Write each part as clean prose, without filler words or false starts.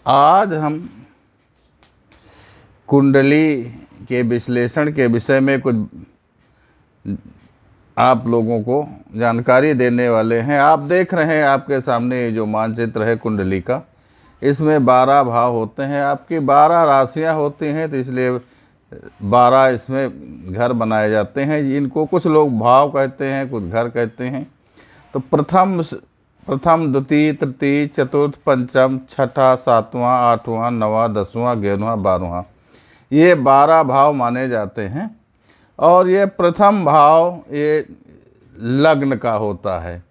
आज हम कुंडली के विश्लेषण के विषय में कुछ आप लोगों को जानकारी देने वाले हैं। आप देख रहे हैं आपके सामने ये जो मानचित्र है कुंडली का, इसमें 12 भाव होते हैं, आपकी 12 राशियां होती हैं, तो इसलिए 12 इसमें घर बनाए जाते हैं। इनको कुछ लोग भाव कहते हैं, कुछ घर कहते हैं। तो प्रथम द्वितीय तृतीय चतुर्थ पंचम छठा सातवां आठवां नवां 10वां 11वां 12वां, ये 12 भाव माने जाते हैं। और ये प्रथम भाव ये लग्न का होता है।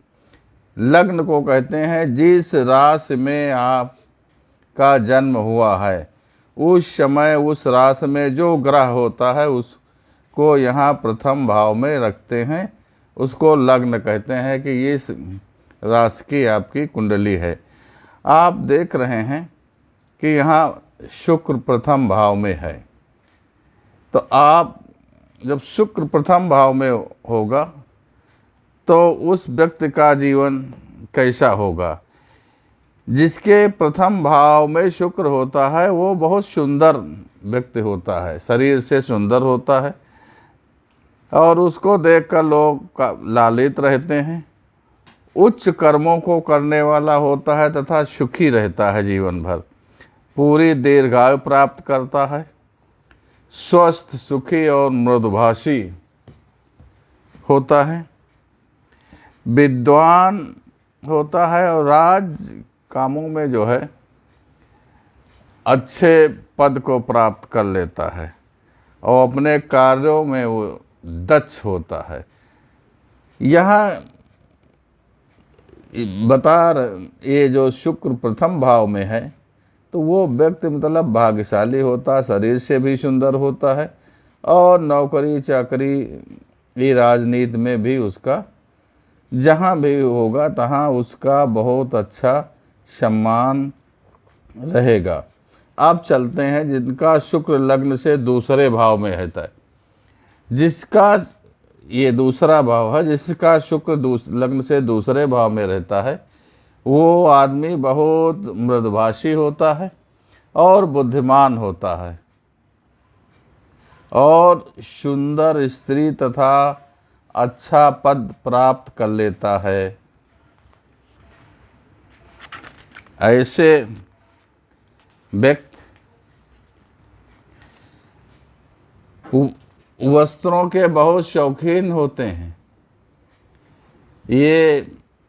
लग्न को कहते हैं जिस राशि में आप का जन्म हुआ है, उस समय उस राशि में जो ग्रह होता है उसको यहाँ प्रथम भाव में रखते हैं, उसको लग्न कहते हैं कि ये राशि की आपकी कुंडली है। आप देख रहे हैं कि यहाँ शुक्र प्रथम भाव में है। तो आप जब शुक्र प्रथम भाव में होगा तो उस व्यक्ति का जीवन कैसा होगा? जिसके प्रथम भाव में शुक्र होता है वो बहुत सुंदर व्यक्ति होता है, शरीर से सुंदर होता है और उसको देखकर लोग लालित रहते हैं। उच्च कर्मों को करने वाला होता है तथा सुखी रहता है जीवन भर, पूरी दीर्घायु प्राप्त करता है, स्वस्थ सुखी और मृदुभाषी होता है, विद्वान होता है और राज कामों में जो है अच्छे पद को प्राप्त कर लेता है और अपने कार्यों में वो दक्ष होता है। यहाँ ये जो शुक्र प्रथम भाव में है तो वो व्यक्ति मतलब भाग्यशाली होता है, शरीर से भी सुंदर होता है और नौकरी चाकरी राजनीति में भी उसका जहाँ भी होगा तहाँ उसका बहुत अच्छा सम्मान रहेगा। आप चलते हैं जिनका शुक्र लग्न से दूसरे भाव में रहता है, जिसका ये दूसरा भाव है, जिसका शुक्र लग्न से दूसरे भाव में रहता है, वो आदमी बहुत मृदुभाषी होता है और बुद्धिमान होता है और सुंदर स्त्री तथा अच्छा पद प्राप्त कर लेता है। ऐसे व्यक्ति वस्त्रों के बहुत शौकीन होते हैं। ये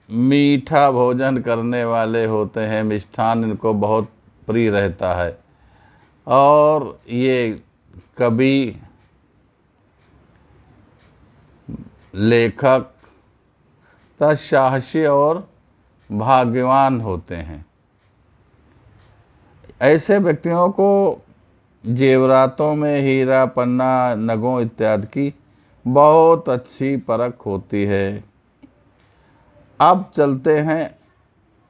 मीठा भोजन करने वाले होते हैं, मिष्ठान इनको बहुत प्रिय रहता है और ये कवि, लेखक तथा साहसी और भाग्यवान होते हैं। ऐसे व्यक्तियों को जेवरातों में हीरा पन्ना नगों इत्यादि की बहुत अच्छी परख होती है। अब चलते हैं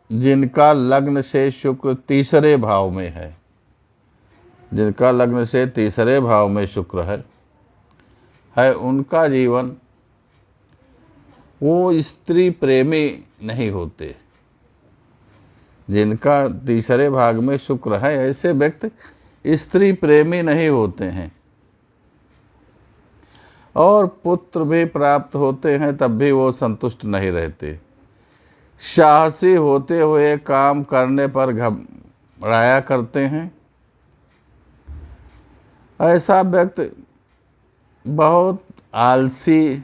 जिनका लग्न से शुक्र तीसरे भाव में है। जिनका लग्न से तीसरे भाव में शुक्र है उनका जीवन, वो स्त्री प्रेमी नहीं होते। जिनका तीसरे भाग में शुक्र है ऐसे व्यक्ति स्त्री प्रेमी नहीं होते हैं और पुत्र भी प्राप्त होते हैं तब भी वो संतुष्ट नहीं रहते। साहसी होते हुए काम करने पर घबराया करते हैं। ऐसा व्यक्ति बहुत आलसी,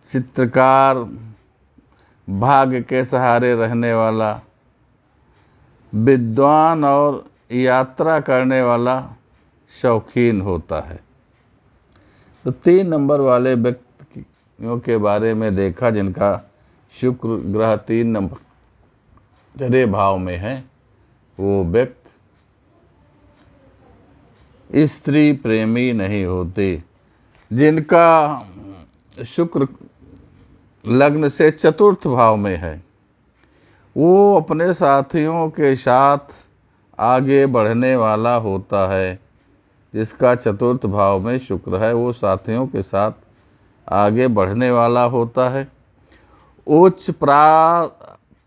चित्रकार, भाग्य के सहारे रहने वाला, विद्वान और यात्रा करने वाला शौकीन होता है। तो 3 नंबर वाले व्यक्तियों के बारे में देखा जिनका शुक्र ग्रह 3 नंबर भाव में है, वो व्यक्ति स्त्री प्रेमी नहीं होते। जिनका शुक्र लग्न से चतुर्थ भाव में है, वो अपने साथियों के साथ आगे बढ़ने वाला होता है। जिसका चतुर्थ भाव में शुक्र है वो साथियों के साथ आगे बढ़ने वाला होता है, उच्च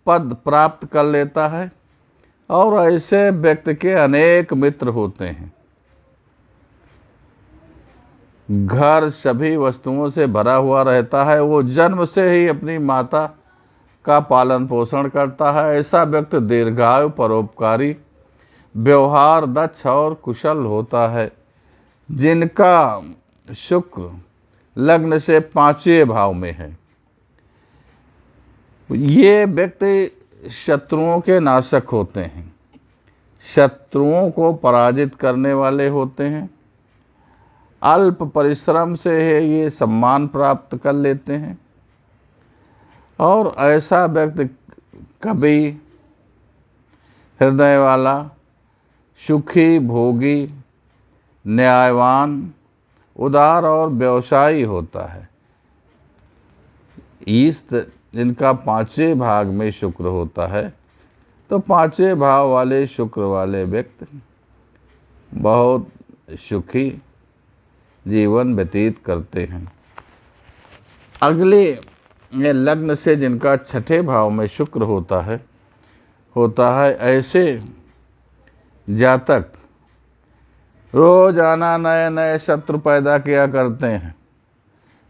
पद प्राप्त कर लेता है और ऐसे व्यक्ति के अनेक मित्र होते हैं। घर सभी वस्तुओं से भरा हुआ रहता है। वो जन्म से ही अपनी माता का पालन पोषण करता है। ऐसा व्यक्ति दीर्घायु, परोपकारी, व्यवहार दक्ष और कुशल होता है। जिनका शुक्र लग्न से 5वें भाव में है, ये व्यक्ति शत्रुओं के नाशक होते हैं, शत्रुओं को पराजित करने वाले होते हैं। अल्प परिश्रम से ये सम्मान प्राप्त कर लेते हैं। और ऐसा व्यक्ति कभी हृदय वाला, सुखी, भोगी, न्यायवान, उदार और व्यवसायी होता है। जिनका 5वें भाग में शुक्र होता है, तो 5वें भाव वाले शुक्र वाले व्यक्ति बहुत सुखी जीवन व्यतीत करते हैं। अगले लग्न से जिनका 6ठे भाव में शुक्र होता है ऐसे जातक रोजाना नए नए शत्रु पैदा किया करते हैं।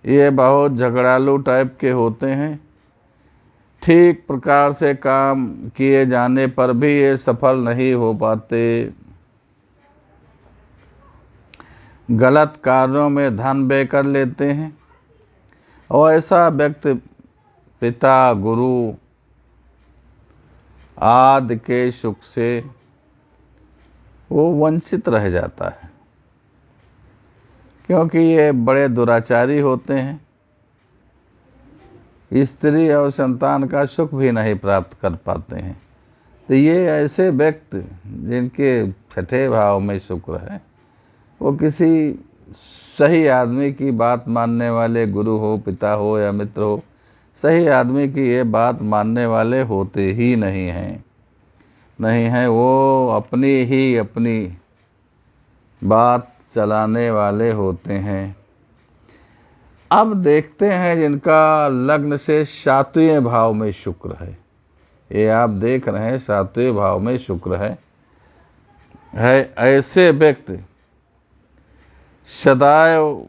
ये बहुत झगड़ालू टाइप के होते हैं। ठीक प्रकार से काम किए जाने पर भी ये सफल नहीं हो पाते। गलत कार्यों में धन व्यय कर लेते हैं। और ऐसा व्यक्ति पिता, गुरु आदि के सुख से वो वंचित रह जाता है, क्योंकि ये बड़े दुराचारी होते हैं। स्त्री और संतान का सुख भी नहीं प्राप्त कर पाते हैं। तो ये ऐसे व्यक्ति जिनके 6ठे भाव में शुक्र है, वो किसी सही आदमी की बात मानने वाले, गुरु हो, पिता हो या मित्र हो, सही आदमी की ये बात मानने वाले होते ही नहीं हैं। वो अपनी बात चलाने वाले होते हैं। अब देखते हैं जिनका लग्न से 7वें भाव में शुक्र है। ये आप देख रहे हैं 7वें भाव में शुक्र है। ऐसे व्यक्ति सदैव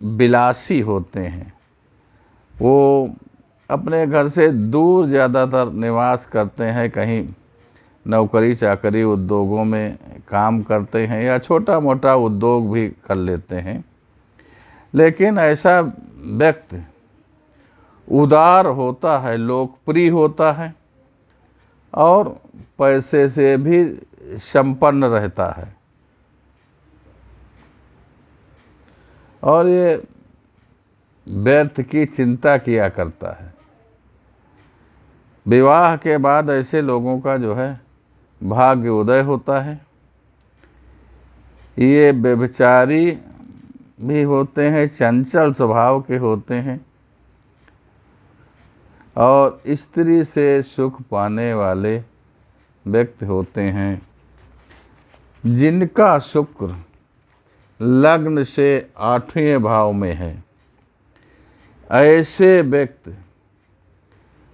विलासी होते हैं। वो अपने घर से दूर ज़्यादातर निवास करते हैं, कहीं नौकरी चाकरी उद्योगों में काम करते हैं या छोटा मोटा उद्योग भी कर लेते हैं। लेकिन ऐसा व्यक्ति उदार होता है, लोकप्रिय होता है और पैसे से भी संपन्न रहता है। और ये व्यर्थ की चिंता किया करता है। विवाह के बाद ऐसे लोगों का जो है भाग्य उदय होता है। ये व्यभिचारी भी होते हैं, चंचल स्वभाव के होते हैं और स्त्री से सुख पाने वाले व्यक्ति होते हैं। जिनका शुक्र लग्न से 8वें भाव में है, ऐसे व्यक्ति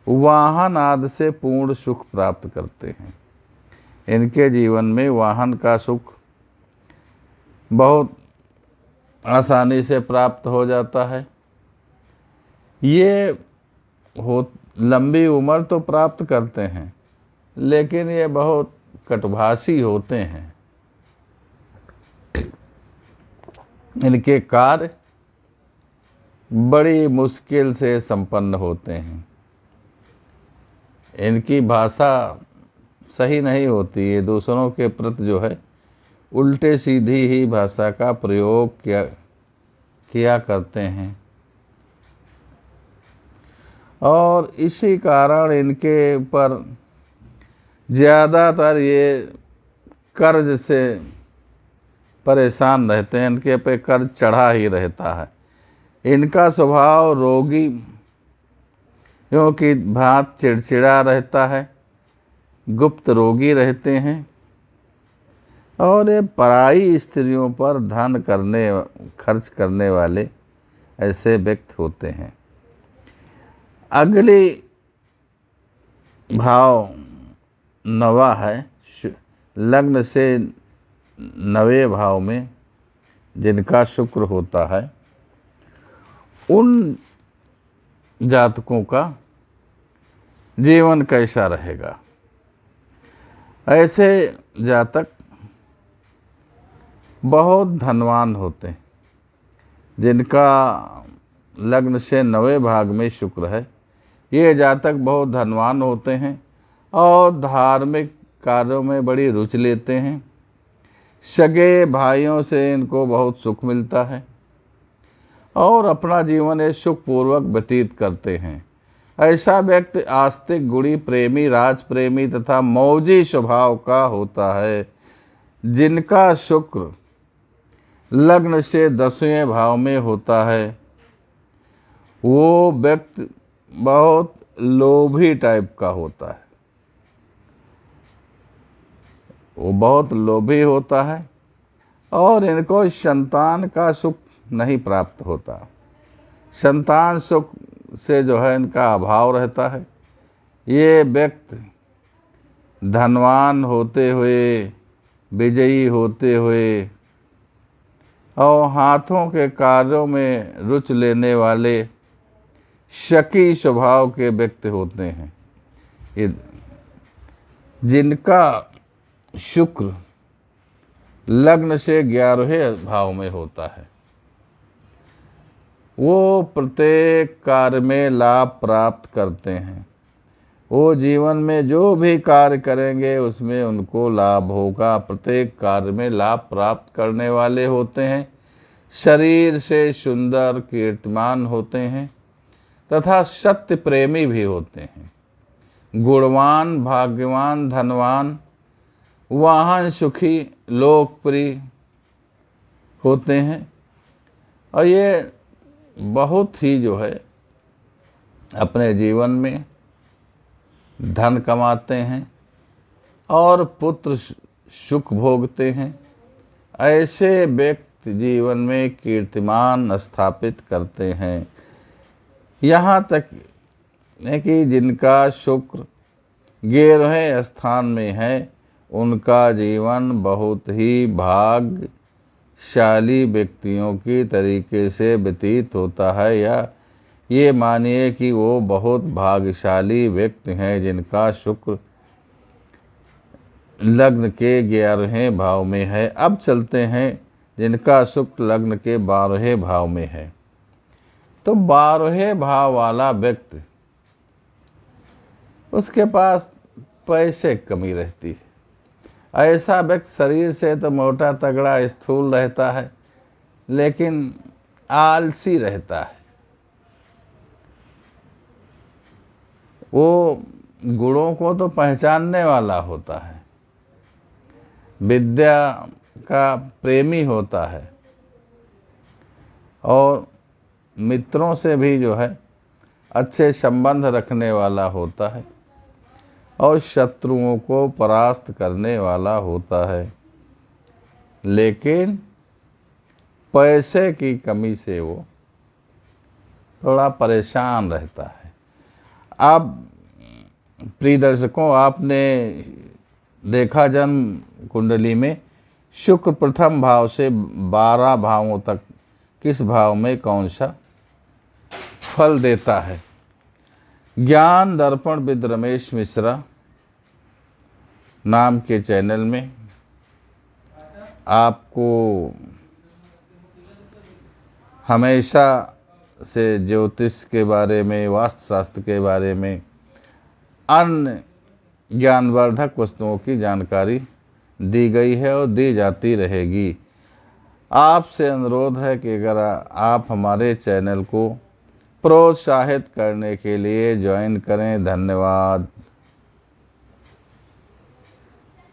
वाहन आदि से पूर्ण सुख प्राप्त करते हैं। इनके जीवन में वाहन का सुख बहुत आसानी से प्राप्त हो जाता है। ये लंबी उम्र तो प्राप्त करते हैं, लेकिन ये बहुत कटुभाषी होते हैं। इनके कार्य बड़ी मुश्किल से संपन्न होते हैं। इनकी भाषा सही नहीं होती। ये दूसरों के प्रति जो है उल्टे सीधी ही भाषा का प्रयोग किया करते हैं और इसी कारण इनके पर ज़्यादातर ये कर्ज से परेशान रहते हैं। इनके पे कर्ज चढ़ा ही रहता है। इनका स्वभाव रोगी, क्योंकि भात चिड़चिड़ा रहता है, गुप्त रोगी रहते हैं और ये पराई स्त्रियों पर धन खर्च करने वाले ऐसे व्यक्ति होते हैं। अगली भाव नवा है, लग्न से 9वें भाव में जिनका शुक्र होता है, उन जातकों का जीवन कैसा रहेगा। ऐसे जातक बहुत धनवान होते हैं। जिनका लग्न से 9वें भाग में शुक्र है, ये जातक बहुत धनवान होते हैं और धार्मिक कार्यों में बड़ी रुचि लेते हैं। सगे भाइयों से इनको बहुत सुख मिलता है और अपना जीवन ये सुखपूर्वक व्यतीत करते हैं। ऐसा व्यक्ति आस्तिक, गुणी, प्रेमी, राज प्रेमी तथा मौजी स्वभाव का होता है। जिनका शुक्र लग्न से 10वें भाव में होता है, वो व्यक्ति बहुत लोभी टाइप का होता है। वो बहुत लोभी होता है और इनको संतान का सुख नहीं प्राप्त होता। संतान सुख से जो है इनका अभाव रहता है। ये व्यक्ति धनवान होते हुए, विजयी होते हुए और हाथों के कार्यों में रुचि लेने वाले शकी स्वभाव के व्यक्ति होते हैं। ये जिनका शुक्र लग्न से 11वें भाव में होता है, वो प्रत्येक कार्य में लाभ प्राप्त करते हैं। वो जीवन में जो भी कार्य करेंगे उसमें उनको लाभ होगा। प्रत्येक कार्य में लाभ प्राप्त करने वाले होते हैं। शरीर से सुंदर, कीर्तिमान होते हैं तथा सत्य प्रेमी भी होते हैं। गुणवान, भाग्यवान, धनवान, वाहन सुखी, लोकप्रिय होते हैं और ये बहुत ही जो है अपने जीवन में धन कमाते हैं और पुत्र सुख भोगते हैं। ऐसे व्यक्ति जीवन में कीर्तिमान स्थापित करते हैं। यहाँ तक है कि जिनका शुक्र 11वें स्थान में है, उनका जीवन बहुत ही भाग्यशाली व्यक्तियों की तरीके से व्यतीत होता है। या ये मानिए कि वो बहुत भाग्यशाली व्यक्ति हैं जिनका शुक्र लग्न के 11वें भाव में है। अब चलते हैं जिनका शुक्र लग्न के 12वें भाव में है। तो 12वें भाव वाला व्यक्ति, उसके पास पैसे की कमी रहती है। ऐसा व्यक्ति शरीर से तो मोटा तगड़ा स्थूल रहता है, लेकिन आलसी रहता है। वो गुणों को तो पहचानने वाला होता है, विद्या का प्रेमी होता है और मित्रों से भी जो है अच्छे संबंध रखने वाला होता है और शत्रुओं को परास्त करने वाला होता है। लेकिन पैसे की कमी से वो थोड़ा परेशान रहता है। अब प्रिय दर्शकों, आपने देखा जन्म कुंडली में शुक्र प्रथम भाव से 12 भावों तक किस भाव में कौन सा फल देता है। ज्ञान दर्पण विद रमेश मिश्रा नाम के चैनल में आपको हमेशा से ज्योतिष के बारे में, वास्तुशास्त्र के बारे में, अन्य ज्ञानवर्धक वस्तुओं की जानकारी दी गई है और दी जाती रहेगी। आपसे अनुरोध है कि अगर आप हमारे चैनल को प्रोत्साहित करने के लिए ज्वाइन करें। धन्यवाद।